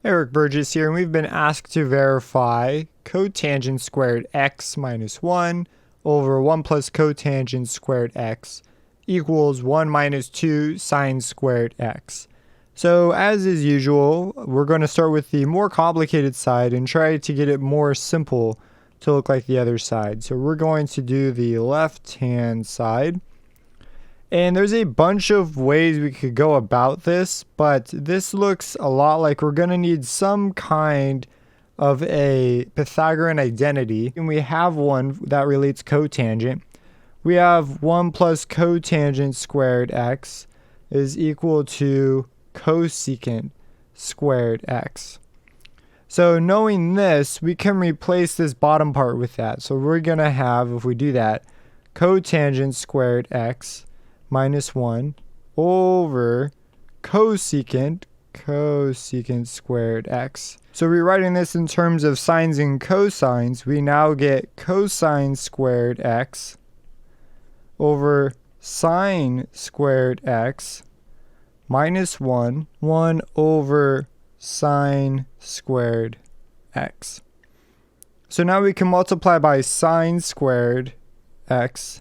Eric Burgess here, and we've been asked to verify cotangent squared x minus 1 over 1 plus cotangent squared x equals 1 minus 2 sine squared x. So as is usual, we're going to start with the more complicated side and try to get it more simple to look like the other side. So we're going to do the left-hand side. And there's a bunch of ways we could go about this, but this looks a lot like we're going to need some kind of a Pythagorean identity. And we have one that relates cotangent. We have 1 plus cotangent squared x is equal to cosecant squared x. So knowing this, we can replace this bottom part with that. So we're going to have, if we do that, cotangent squared x minus 1 over cosecant squared x. So rewriting this in terms of sines and cosines, we now get cosine squared x over sine squared x minus 1 over sine squared x. So now we can multiply by sine squared x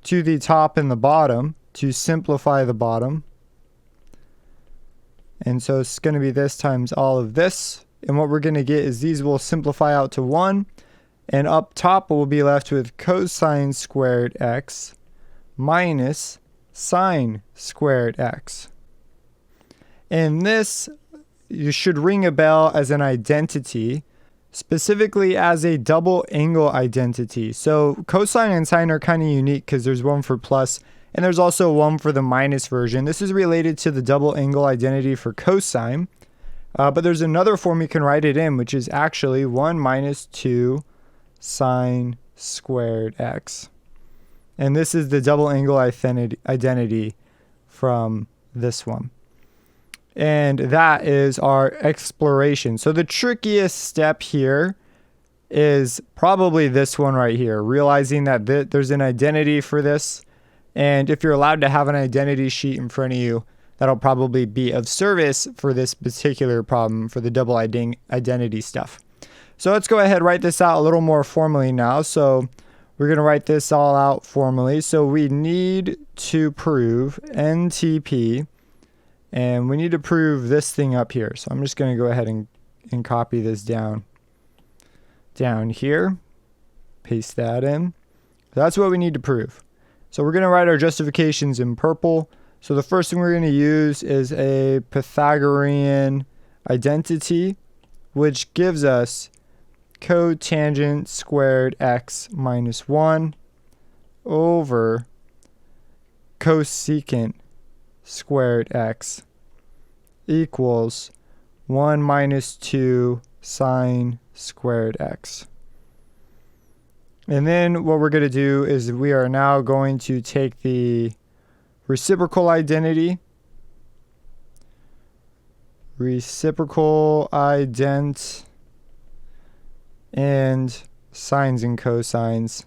to the top and the bottom to simplify the bottom. And so it's going to be this times all of this. And what we're going to get is these will simplify out to 1. And up top we'll be left with cosine squared x minus sine squared x. And this, you should ring a bell as an identity, specifically as a double angle identity. So cosine and sine are kind of unique because there's one for plus and there's also one for the minus version. This is related to the double angle identity for cosine, but there's another form you can write it in, which is actually 1 minus 2 sine squared x. And this is the double angle identity from this one. And that is our exploration. So the trickiest step here is probably this one right here, realizing that there's an identity for this. And if you're allowed to have an identity sheet in front of you, that'll probably be of service for this particular problem for the double identity stuff. So let's go ahead and write this out a little more formally now. So we're going to write this all out formally. So we need to prove NTP. And we need to prove this thing up here. So I'm just going to go ahead and copy this down here. Paste that in. So that's what we need to prove. So we're going to write our justifications in purple. So the first thing we're going to use is a Pythagorean identity, which gives us cotangent squared x minus 1 over cosecant squared x equals 1 minus 2 sine squared x. And then what we're going to do is we are now going to take the reciprocal identity, and sines and cosines.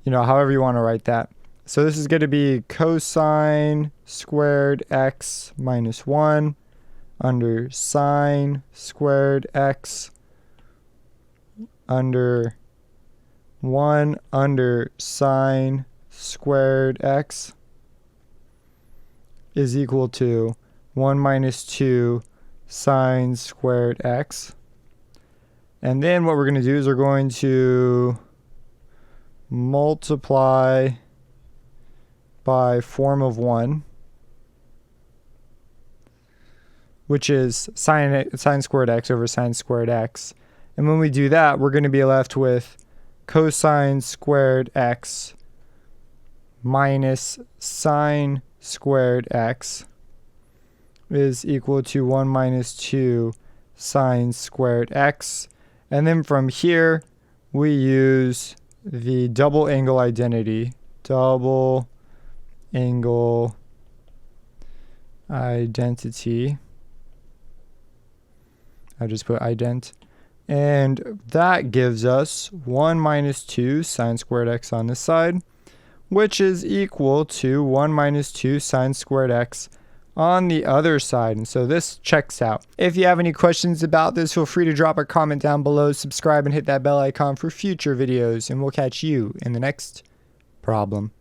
You know, however you want to write that. So this is going to be cosine squared x minus 1 under sine squared x under 1 under sine squared x is equal to 1 minus 2 sine squared x. And then what we're going to do is we're going to multiply by form of 1, which is sine squared x over sine squared x. And when we do that, we're going to be left with cosine squared x minus sine squared x is equal to 1 minus 2 sine squared x. And then from here, we use the double angle identity. Double angle identity. I just put ident. And that gives us 1 minus 2 sine squared x on this side, which is equal to 1 minus 2 sine squared x on the other side. And so this checks out. If you have any questions about this, feel free to drop a comment down below, subscribe, and hit that bell icon for future videos. And we'll catch you in the next problem.